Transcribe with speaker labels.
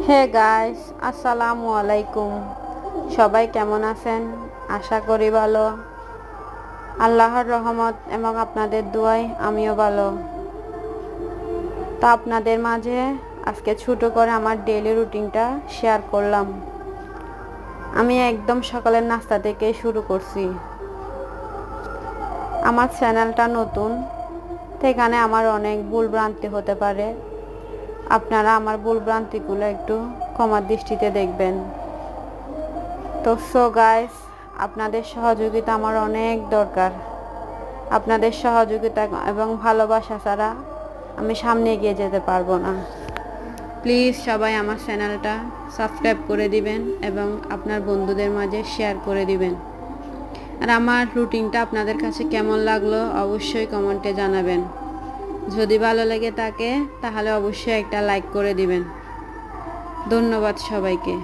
Speaker 1: Hey guys, আসসালামু আলাইকুম। সবাই কেমন আছেন? আশা করি ভালো। আল্লাহর রহমত এবং আপনাদের দোয়ায় আমিও ভালো। তা আপনাদের মাঝে আজকে ছোট করে আমার ডেইলি রুটিনটা শেয়ার করলাম। আমি একদম সকালের নাস্তা থেকে শুরু করছি। আমার চ্যানেলটা নতুন, সেখানে আমার অনেক ভুল ভ্রান্তি হতে পারে। আপনারা আমার ভুল ভ্রান্তিগুলো একটু ক্ষমার দৃষ্টিতে দেখবেন। তো গাইস, আপনাদের সহযোগিতা আমার অনেক দরকার। আপনাদের সহযোগিতা এবং ভালোবাসা ছাড়া আমি সামনে এগিয়ে যেতে পারবো না। প্লিজ সবাই আমার চ্যানেলটা সাবস্ক্রাইব করে দিবেন এবং আপনার বন্ধুদের মাঝে শেয়ার করে দিবেন। আর আমার রুটিনটা আপনাদের কাছে কেমন লাগলো অবশ্যই কমেন্টে জানাবেন। যদি ভালো লেগে থাকে তাহলে অবশ্যই একটা লাইক করে দিবেন। ধন্যবাদ সবাইকে।